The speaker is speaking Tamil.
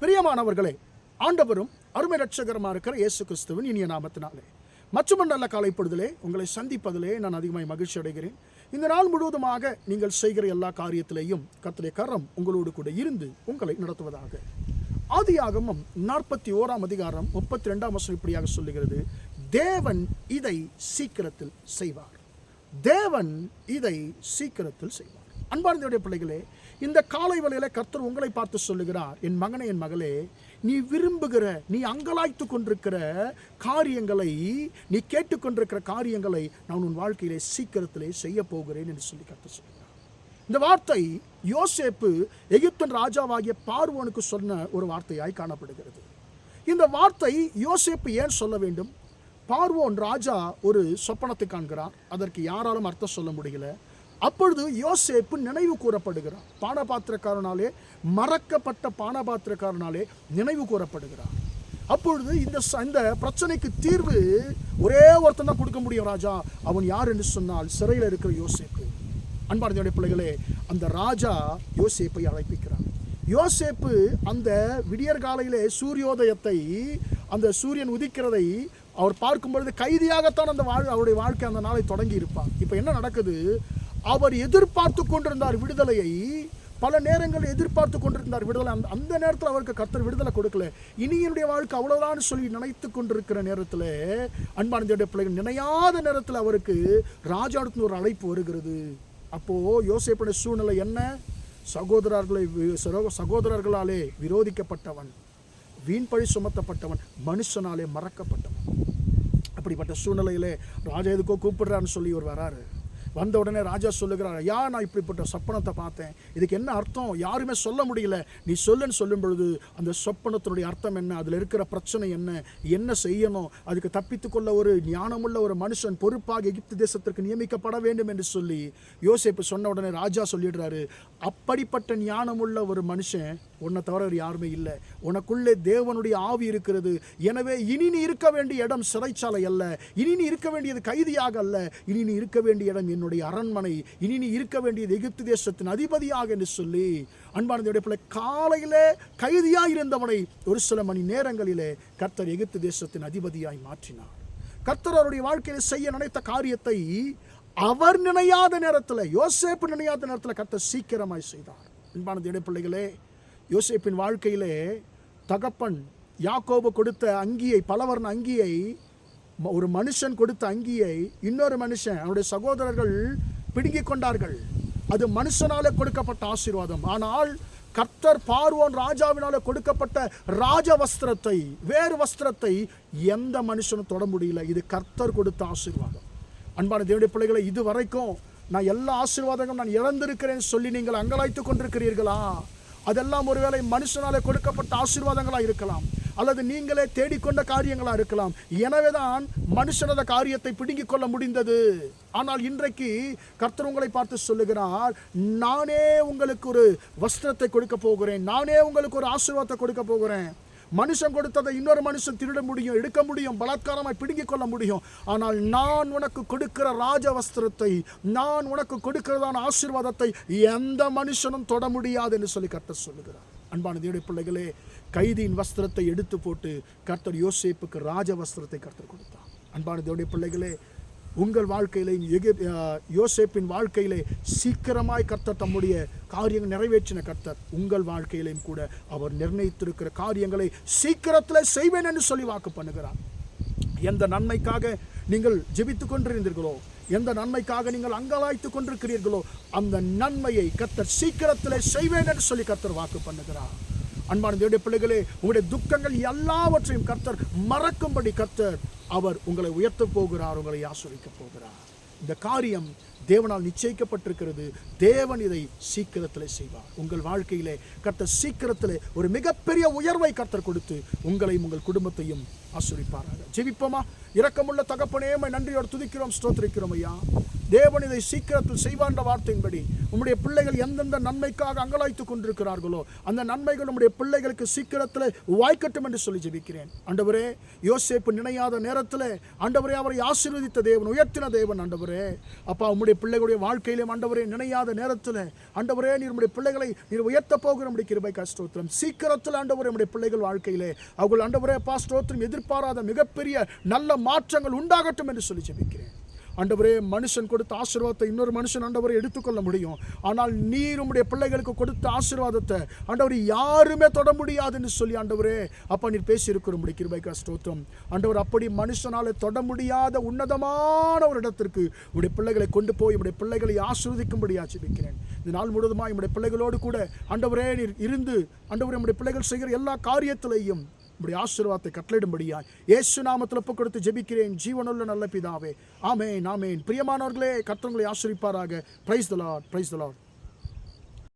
பிரியமானவர்களே, ஆண்டவரும் அருமை ரட்சகரமாக இருக்கிற இயேசு கிறிஸ்துவின் இனிய நாமத்தினாலே மற்றும் நல்ல காலைப்பொழுதிலே உங்களை சந்திப்பதிலே நான் அதிகமாக மகிழ்ச்சி அடைகிறேன். இந்த நாள் முழுவதுமாக நீங்கள் செய்கிற எல்லா காரியத்திலேயும் கர்த்தருடைய கரம் உங்களோடு கூட இருந்து உங்களை நடத்துவதாக. ஆதியாகமம் 41 அதிகாரம் 32 வசனம் இப்படியாக சொல்லுகிறது, தேவன் இதை சீக்கிரத்தில் செய்வார். தேவன் இதை சீக்கிரத்தில் செய்வார். அன்பார்ந்தவருடைய பிள்ளைகளே, இந்த காலை வேளையிலே கர்த்தர் உங்களை பார்த்து சொல்லுகிறார், என் மகனே, என் மகளே, நீ விரும்புகிற, நீ அங்கலாய்த்து கொண்டிருக்கிற காரியங்களை, நீ கேட்டுக்கொண்டிருக்கிற காரியங்களை நான் உன் வாழ்க்கையிலே சீக்கிரத்திலே செய்ய போகிறேன் என்று சொல்லி கர்த்தர் சொல்லுகிறார். இந்த வார்த்தை யோசேப்பு எகிப்தின் ராஜாவாகிய பார்வோனுக்கு சொன்ன ஒரு வார்த்தையாய் காணப்படுகிறது. இந்த வார்த்தை யோசேப்பு ஏன் சொல்ல வேண்டும்? பார்வோன் ராஜா ஒரு சொப்பனத்தை காண்கிறார், அதற்கு யாராலும் அர்த்தம் சொல்ல முடியல. அப்பொழுது யோசேப்பு நினைவு கூறப்படுகிறார். பானபாத்திரக்காரனாலே, மறக்கப்பட்ட பானபாத்திரக்காரனாலே நினைவு கூறப்படுகிறார். அப்பொழுது இந்த பிரச்சனைக்கு தீர்வு ஒரே ஒருத்தன் தான் கொடுக்க முடியும் ராஜா. அவன் யார் என்று சொன்னால் சிறையில் இருக்கிற யோசேப்பு. அன்பார்ந்தவருடைய பிள்ளைகளே, அந்த ராஜா யோசேப்பை அழைப்பிக்கிறார். யோசேப்பு அந்த விடியற்காலையிலே சூரியோதயத்தை, அந்த சூரியன் உதிக்கிறதை அவர் பார்க்கும் பொழுது கைதியாகத்தான் அவருடைய வாழ்க்கை அந்த நாளை தொடங்கி இருப்பார். இப்போ என்ன நடக்குது? அவர் எதிர்பார்த்து கொண்டிருந்தார் விடுதலையை, பல நேரங்களில் எதிர்பார்த்து கொண்டிருந்தார் விடுதலை. அந்த நேரத்தில் அவருக்கு கர்த்தர் விடுதலை கொடுக்கல. இனி என்னுடைய வாழ்க்கை அவ்வளவுதான் சொல்லி நினைத்து கொண்டிருக்கிற நேரத்தில், அன்பார்ந்த பிள்ளைகள், நினையாத நேரத்தில் அவருக்கு ராஜாவுக்கு ஒரு அழைப்பு வருகிறது. அப்போ யோசேப்புடைய சூழ்நிலை என்ன? சகோதரர்களாலே விரோதிக்கப்பட்டவன், வீண்பழி சுமத்தப்பட்டவன், மனுஷனாலே மறக்கப்பட்டவன். அப்படிப்பட்ட சூழ்நிலையிலே ராஜா எதுக்கோ கூப்பிடுறான்னு சொல்லி இவர் வராரு. வந்த உடனே ராஜா சொல்லுகிறார், ஐயா, நான் இப்படிப்பட்ட சொப்பனத்தை பார்த்தேன், இதுக்கு என்ன அர்த்தம் யாருமே சொல்ல முடியல, நீ சொல்லுன்னு சொல்லும் பொழுது அந்த சொப்பனத்தினுடைய அர்த்தம் என்ன, அதில் இருக்கிற பிரச்சனை என்ன, என்ன செய்யணும், அதுக்கு தப்பித்துக்கொள்ள ஒரு ஞானமுள்ள ஒரு மனுஷன் பொறுப்பாக எகிப்து தேசத்திற்கு நியமிக்கப்பட வேண்டும் என்று சொல்லி யோசேப்பு சொன்ன உடனே ராஜா சொல்லிடுறாரு, அப்படிப்பட்ட ஞானமுள்ள ஒரு மனுஷன் உன்னை தவிர யாருமே இல்லை, உனக்குள்ளே தேவனுடைய ஆவி இருக்கிறது. எனவே இனி நீ இருக்க வேண்டிய இடம் சிறைச்சாலை அல்ல, இனி நீ இருக்க வேண்டியது கைதியாக அல்ல, இனி நீ இருக்க வேண்டிய இடம் என்னுடைய அரண்மனை, இனி நீ இருக்க வேண்டியது எகிப்து தேசத்தின் அதிபதியாக என்று சொல்லி, அன்பானவருடைய பிள்ளை, காலையிலே கைதியாய் இருந்தவனை ஒரு சில மணி நேரங்களிலே கர்த்தர் எகிப்து தேசத்தின் அதிபதியாய் மாற்றினார். கர்த்தர் அவருடைய வாழ்க்கையில் செய்ய நினைத்த காரியத்தை அவர் நினையாத நேரத்தில், யோசேப்பு நினையாத நேரத்தில் கர்த்தர் சீக்கிரமாய் செய்தார். அன்பானவருடைய பிள்ளைகளே, யோசேப்பின் வாழ்க்கையிலே தகப்பன் யாக்கோபு கொடுத்த அங்கியை, பலவர்ண அங்கியை, ஒரு மனுஷன் கொடுத்த அங்கியை இன்னொரு மனுஷன், அவருடைய சகோதரர்கள் பிடுங்கிக் கொண்டார்கள். அது மனுஷனாலே கொடுக்கப்பட்ட ஆசீர்வாதம். ஆனால் கர்த்தர் பார்வோன் ராஜாவினாலே கொடுக்கப்பட்ட ராஜ வஸ்திரத்தை, வேறு வஸ்திரத்தை எந்த மனுஷனும் தொட முடியல. இது கர்த்தர் கொடுத்த ஆசீர்வாதம். அன்பான தேவனுடைய பிள்ளைகளை, இது வரைக்கும் நான் எல்லா ஆசீர்வாதங்களும் நான் இழந்திருக்கிறேன் சொல்லி நீங்கள் அங்கலாய்த்து கொண்டிருக்கிறீர்களா? அதெல்லாம் ஒருவேளை மனுஷனாலே கொடுக்கப்பட்ட ஆசீர்வாதங்களாக இருக்கலாம், அல்லது நீங்களே தேடிக்கொண்ட காரியங்களாக இருக்கலாம். எனவேதான் மனுஷனத காரியத்தை பிடுங்கிக் கொள்ள முடிந்தது. ஆனால் இன்றைக்கு கர்த்தர் உங்களை பார்த்து சொல்லுகிறார், நானே உங்களுக்கு ஒரு வஸ்திரத்தை கொடுக்க போகிறேன், நானே உங்களுக்கு ஒரு ஆசீர்வாதத்தை கொடுக்க போகிறேன். மனுஷன் கொடுத்ததை இன்னொரு மனுஷன் திருட முடியும், எடுக்க முடியும், பலாத்காரமாய் பிடுங்கிக் கொள்ள முடியும். ஆனால் நான் உனக்கு கொடுக்கிற ராஜ வஸ்திரத்தை, நான் உனக்கு கொடுக்கிறதான ஆசீர்வாதத்தை எந்த மனுஷனும் தொட முடியாது என்று சொல்லி கர்த்தர் சொல்லுகிறார். அன்பான தேவனுடைய பிள்ளைகளே, கைதியின் வஸ்திரத்தை எடுத்து போட்டு கர்த்தர் யோசேப்புக்கு ராஜ வஸ்திரத்தை கர்த்தர் கொடுத்தார். அன்பான தேவனுடைய பிள்ளைகளே, உங்கள் வாழ்க்கையிலே, யோசேப்பின் வாழ்க்கையிலே சீக்கிரமாய் கர்த்தர் தம்முடைய காரியங்கள் நிறைவேற்றின கர்த்தர் உங்கள் வாழ்க்கையிலையும் கூட அவர் நிர்ணயித்திருக்கிற காரியங்களை சீக்கிரத்தில் செய்வேன் என்று சொல்லி வாக்கு பண்ணுகிறார். எந்த நன்மைக்காக நீங்கள் ஜெபித்து கொண்டிருந்தீர்களோ, எந்த நன்மைக்காக நீங்கள் அங்கலாய்த்து கொண்டிருக்கிறீர்களோ, அந்த நன்மையை கர்த்தர் சீக்கிரத்தில் செய்வேன் என்று சொல்லி கர்த்தர் வாக்கு பண்ணுகிறார். அன்பான தேவனுடைய பிள்ளைகளே, உங்களுடைய துக்கங்கள் எல்லாவற்றையும் கர்த்தர் மறக்கும்படி கர்த்தர் அவர் உங்களை உயர்த்த போகிறார், உங்களை ஆசீர்வதிக்க போகிறார். இந்த காரியம் தேவனால் நிச்சயிக்கப்பட்டிருக்கிறது. தேவன் இதை சீக்கிரத்தில் செய்வார். உங்கள் வாழ்க்கையிலே கர்த்தர் சீக்கிரத்தில் ஒரு மிகப்பெரிய உயர்வை கர்த்தர் கொடுத்து உங்களையும் உங்கள் குடும்பத்தையும் ஆசீர்வதிப்பாராக. ஜெபிப்போமா? இரக்கமுள்ள தகப்பனே, நன்றியோடு துதிக்கிறோம், ஸ்தோத்திரிக்கிறோம் ஐயா. தேவன் இதை சீக்கிரத்தில் செய்வான்ற வார்த்தையின்படி உம்முடைய பிள்ளைகள் எந்தெந்த நன்மைக்காக அங்கலாய்த்து கொண்டிருக்கிறார்களோ அந்த நன்மைகள் உம்முடைய பிள்ளைகளுக்கு சீக்கிரத்தில் வாய்க்கட்டும் என்று சொல்லி ஜெபிக்கிறேன். ஆண்டவரே, யோசேப்பு நினையாத நேரத்தில் ஆண்டவரே அவரை ஆசீர்வதித்த தேவன், உயர்த்தின தேவன். ஆண்டவரே அப்பா, உம்முடைய உடைய பிள்ளைகளுடைய வாழ்க்கையிலே ஆண்டவரே நினையாத நேரத்தில் ஆண்டவரே நீர் உடைய பிள்ளைகளை நீர் உயர்த்த போகிற நம்முடைய கிருபைக்காய் ஸ்தோத்திரம். சீக்கிரத்தில் ஆண்டவரே நம்முடைய பிள்ளைகள் வாழ்க்கையிலே அவர்கள் ஆண்டவரே ஸ்தோத்திரம் எதிர்பாராத மிகப்பெரிய நல்ல மாற்றங்கள் உண்டாகட்டும் என்று சொல்லி ஜெபிக்கிறேன். ஆண்டவரே மனுஷன் கொடுத்த ஆசீர்வாதத்தை இன்னொரு மனுஷன் ஆண்டவரை எடுத்துக்கொள்ள முடியும். ஆனால் நீர் உம்முடைய பிள்ளைகளுக்கு கொடுத்த ஆசீர்வாதத்தை ஆண்டவரை யாருமே தொட முடியாதுன்னு சொல்லி ஆண்டவரே அப்பா நீர் பேசியிருக்கிற உம்முடைய கிருபைக்காய் ஸ்தோத்திரம். ஆண்டவர் அப்படி மனுஷனால தொட முடியாத உன்னதமான ஒரு இடத்திற்கு உடைய பிள்ளைகளை கொண்டு போய் உடைய பிள்ளைகளை ஆசீர்வதிக்கும்படியாக ஜெபிக்கிறேன். இந்த நாள் முழுவதுமாக உடைய பிள்ளைகளோடு கூட ஆண்டவரே நீர் இருந்து ஆண்டவரே உடைய பிள்ளைகள் செய்கிற எல்லா காரியத்திலையும் உடைய ஆசீர்வாதத்தை கட்டளையிடும்படியாய் இயேசு நாமத்தில் ஒப்புக் கொடுத்து ஜெபிக்கிறேன் ஜீவனுள்ள நல்ல பிதாவே. ஆமென் ஆமென். பிரியமானவர்களே, கர்த்தர் உங்களை ஆசீர்வதிப்பாராக. Praise the Lord, praise the Lord.